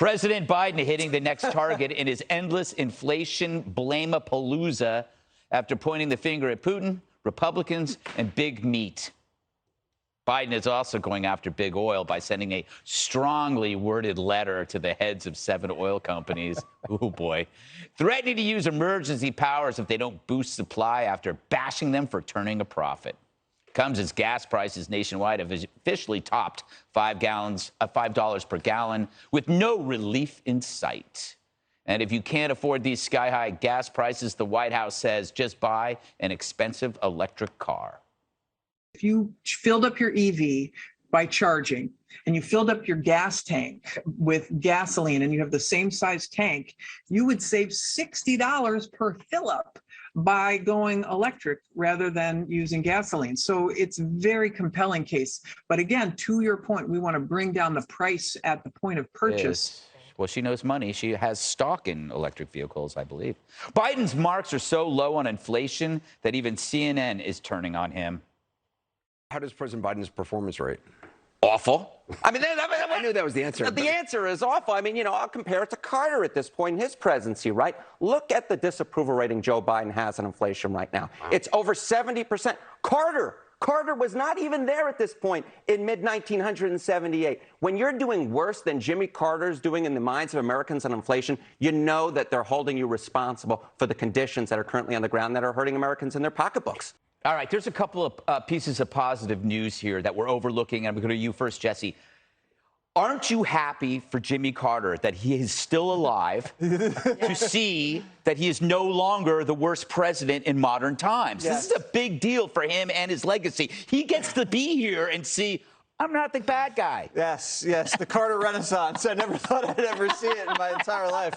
President Biden hitting the next target in his endless inflation blame-a-palooza after pointing the finger at Putin, Republicans, and big meat. Biden is also going after big oil by sending a strongly worded letter to the heads of 7 oil companies. Oh, boy. Threatening to use emergency powers if they don't boost supply after bashing them for turning a profit. Comes as gas prices nationwide have officially topped $5 per gallon with no relief in sight. And if you can't afford these sky-high gas prices, the White House says just buy an expensive electric car. If you filled up your EV by charging and you filled up your gas tank with gasoline and you have the same size tank, you would save $60 per fill up by going electric rather than using gasoline. So it's a very compelling case. But again, to your point, we want to bring down the price at the point of purchase. Well, she knows money. She has stock in electric vehicles, I believe. Biden's marks are so low on inflation that even CNN is turning on him. How does President Biden's performance rate? Awful. I mean, I knew that was the answer. The answer is awful. I mean, you know, I'll compare it to Carter at this point in his presidency, right? Look at the disapproval rating Joe Biden has on inflation right now. Wow. It's over 70%. Carter was not even there at this point in mid-1978. When you're doing worse than Jimmy Carter's doing in the minds of Americans on inflation, you know that they're holding you responsible for the conditions that are currently on the ground that are hurting Americans in their pocketbooks. All right, there's a couple of pieces of positive news here that we're overlooking. I'm going to go to you first, Jesse. Aren't you happy for Jimmy Carter that he is still alive to see that he is no longer the worst president in modern times? Yes. This is a big deal for him and his legacy. He gets to be here and see, I'm not the bad guy. Yes, the Carter Renaissance. I never thought I'd ever see it in my entire life.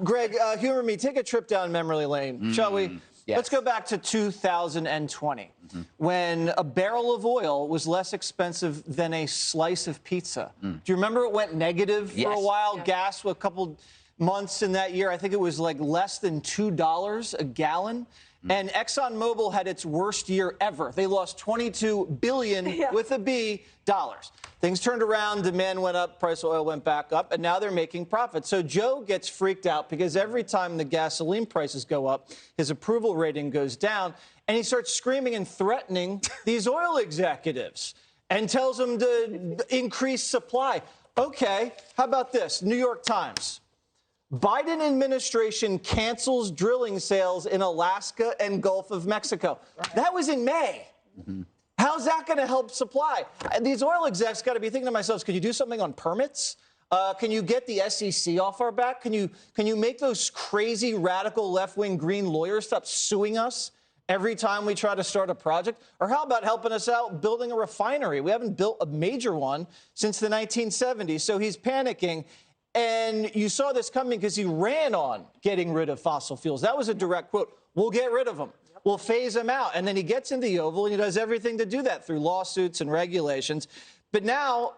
Greg, humor me. Take a trip down memory lane, shall we? Yes. Let's go back to 2020, when a barrel of oil was less expensive than a slice of pizza. Do you remember it went negative for a while? Yeah. Gas for a couple months in that year. I think it was like less than $2 a gallon. And ExxonMobil had its worst year ever. They lost $22 billion with a B dollars. Things turned around, demand went up, price of oil went back up, and now they're making profits. So Joe gets freaked out because every time the gasoline prices go up, his approval rating goes down, and he starts screaming and threatening these oil executives and tells them to increase supply. Okay, how about this? New York Times. Biden administration cancels drilling sales in Alaska and Gulf of Mexico. That was in May. How's that going to help supply? These oil execs got to be thinking to themselves, can you do something on permits? Can you get the SEC off our back? Can you make those crazy radical left-wing green lawyers stop suing us every time we try to start a project? Or how about helping us out building a refinery? We haven't built a major one since the 1970s, so he's panicking. And you saw this coming because he ran on getting rid of fossil fuels. That was a direct quote. We'll get rid of them. We'll phase them out. And then he gets in the Oval and he does everything to do that through lawsuits and regulations. But now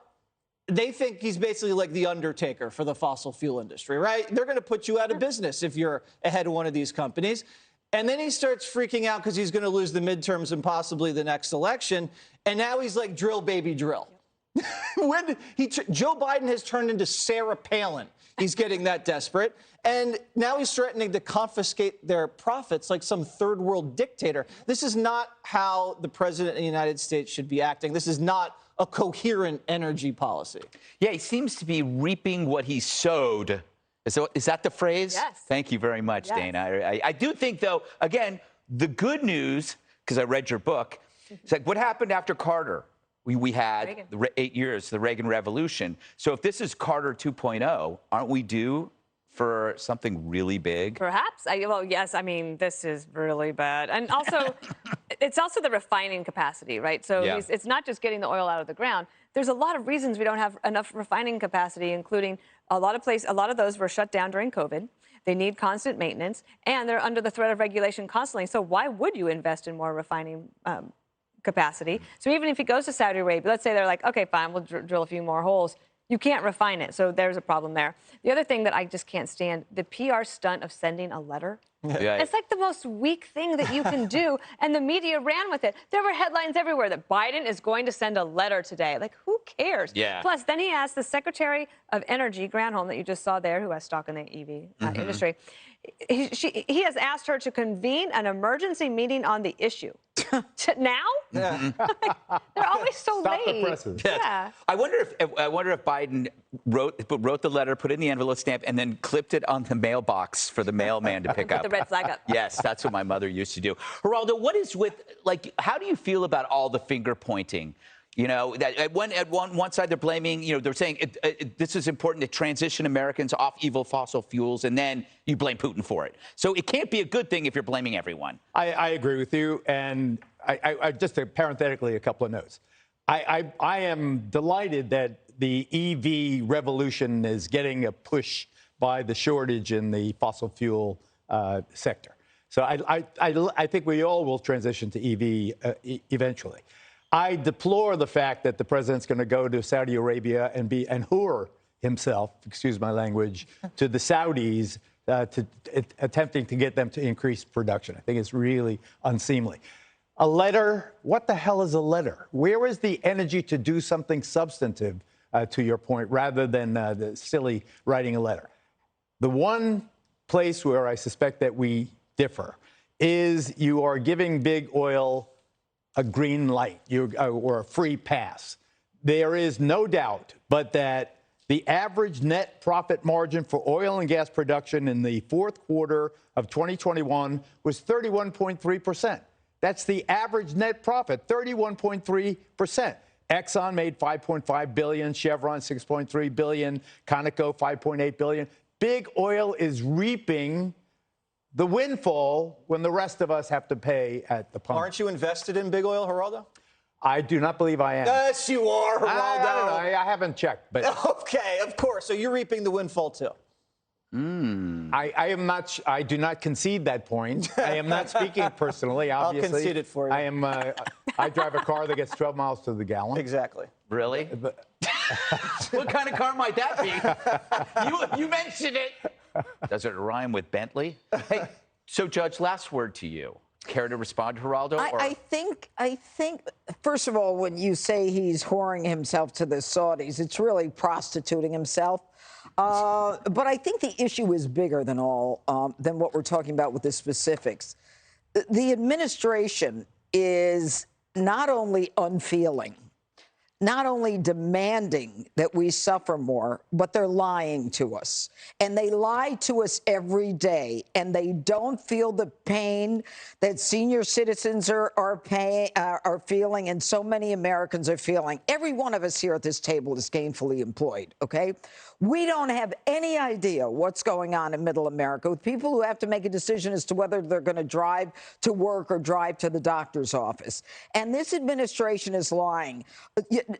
they think he's basically like the Undertaker for the fossil fuel industry, right? They're going to put you out of business if you're ahead of one of these companies. And then he starts freaking out because he's going to lose the midterms and possibly the next election. And now he's like, drill, baby, drill. Joe Biden has turned into Sarah Palin. He's getting that desperate. And now he's threatening to confiscate their profits like some third world dictator. This is not how the president of the United States should be acting. This is not a coherent energy policy. Yeah, he seems to be reaping what he sowed. Is that the phrase? Yes. Thank you very much, Dana. I do think, though, again, the good news, because I read your book, it's like what happened after Carter? We had 8 years, the Reagan Revolution. So if this is Carter 2.0, aren't we due for something really big? Perhaps. Well, yes. I mean, this is really bad. And also, it's also the refining capacity, right? So it's not just getting the oil out of the ground. There's a lot of reasons we don't have enough refining capacity, including a lot of those were shut down during COVID. They need constant maintenance, and they're under the threat of regulation constantly. So why would you invest in more refining capacity? So even if he goes to Saudi Arabia, let's say they're like, okay, fine, we'll drill a few more holes. You can't refine it. So there's a problem there. The other thing that I just can't stand, the PR stunt of sending a letter Yeah. It's like the most weak thing that you can do, and the media ran with it. There were headlines everywhere that Biden is going to send a letter today. Like, who cares? Yeah. Plus, then he asked the Secretary of Energy, Granholm, that you just saw there, who has stock in the EV industry. He has asked her to convene an emergency meeting on the issue. Now? Yeah. They're always so Stop late. the presses. Yeah. I wonder if Biden wrote the letter, put it in the envelope stamp, and then clipped it on the mailbox for the mailman to pick Put up. the red flag up. Yes, that's what my mother used to do. Geraldo, what is with, like, how do you feel about all the finger pointing? You know, that at one side they're blaming, you know, they're saying this is important to transition Americans off evil fossil fuels, and then you blame Putin for it. So it can't be a good thing if you're blaming everyone. I agree with you. And I just parenthetically, a couple of notes. I am delighted that the EV revolution is getting a push by the shortage in the fossil fuel sector. So I think we all will transition to EV eventually. I deplore the fact that the president's going to go to Saudi Arabia and whore himself, excuse my language, to the Saudis, attempting to get them to increase production. I think it's really unseemly. A letter, what the hell is a letter? Where is the energy to do something substantive, to your point, rather than the silly writing a letter? The one place where I suspect that we differ is you are giving big oil a green light or a free pass. There is no doubt but that the average net profit margin for oil and gas production in the fourth quarter of 2021 was 31.3%. That's the average net profit, 31.3%. Exxon made $5.5 billion, Chevron $6.3 billion, Conoco $5.8 billion. Big oil is reaping the windfall when the rest of us have to pay at the pump. Aren't you invested in big oil, Geraldo? I do not believe I am. Yes, you are, Geraldo. I don't know. I haven't checked, but Okay, of course. So you're reaping the windfall too. I am not. I do not concede that point. I am not speaking personally. Obviously, I'll concede it for you. I am. I drive a car that gets 12 miles to the gallon. Exactly. Really? What kind of car might that be? You mentioned it. Does it rhyme with Bentley? Hey, so Judge, last word to you. Care to respond, Geraldo? I think, first of all, when you say he's whoring himself to the Saudis, it's really prostituting himself. But I think the issue is bigger than what we're talking about with the specifics. The administration is not only unfeeling, not only demanding that we suffer more, but they're lying to us. And they lie to us every day. And they don't feel the pain that senior citizens are feeling, and so many Americans are feeling. Every one of us here at this table is gainfully employed, okay? We don't have any idea what's going on in middle America with people who have to make a decision as to whether they're going to drive to work or drive to the doctor's office. And this administration is lying.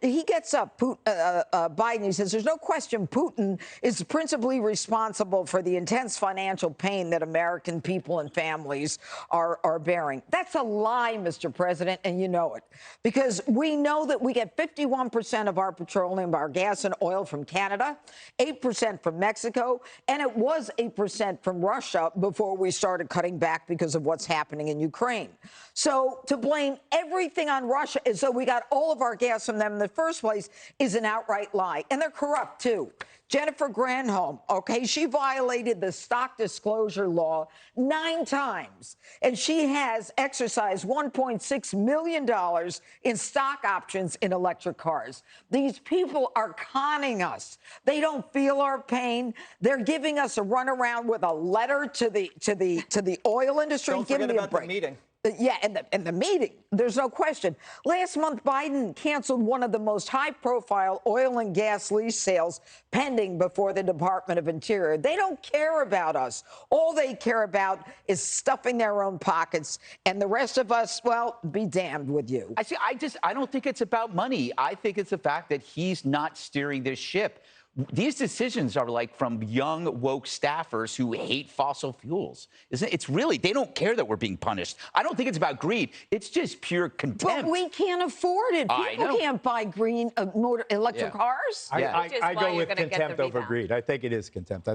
He gets up, Biden, he says, there's no question Putin is principally responsible for the intense financial pain that American people and families are bearing. That's a lie, Mr. President, and you know it. Because we know that we get 51% of our petroleum, our gas and oil from Canada, 8% from Mexico, and it was 8% from Russia before we started cutting back because of what's happening in Ukraine. So to blame everything on Russia as though we got all of our gas from them in the first place is an outright lie. And they're corrupt, too. Jennifer Granholm, okay, she violated the stock disclosure law 9 times, and she has exercised $1.6 million in stock options in electric cars. These people are conning us. They don't feel our pain. They're giving us a runaround with a letter to the oil industry. Don't Give forget me a about break. the meeting. Yeah, and the meeting, there's no question. Last month, Biden canceled one of the most high-profile oil and gas lease sales pending before the Department of Interior. They don't care about us. All they care about is stuffing their own pockets, and the rest of us, well, be damned with you. I don't think it's about money. I think it's the fact that he's not steering this ship. These decisions are like from young woke staffers who hate fossil fuels. It's really, they don't care that we're being punished. I don't think it's about greed. It's just pure contempt. But we can't afford it. I know. People can't buy green electric cars. Yeah. Which is I why go you're with gonna get contempt the over rebound. greed. I think it is contempt. I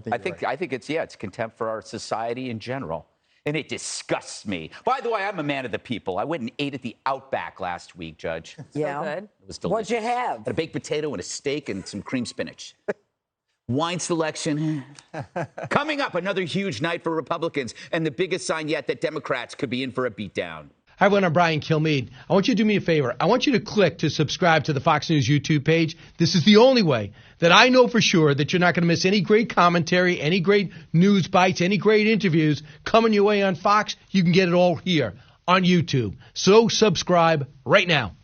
think it's contempt for our society in general. and it disgusts me. By the way, I'm a man of the people. I went and ate at the Outback last week, Judge. Yeah. Good. It was delicious. What'd you have? Had a baked potato and a steak and some cream spinach. Wine selection. Coming up, another huge night for Republicans, and the biggest sign yet that Democrats could be in for a beatdown. Hi, everyone. I'm Brian Kilmeade. I want you to do me a favor. I want you to click to subscribe to the Fox News YouTube page. This is the only way that I know for sure that you're not going to miss any great commentary, any great news bites, any great interviews coming your way on Fox. You can get it all here on YouTube. So subscribe right now.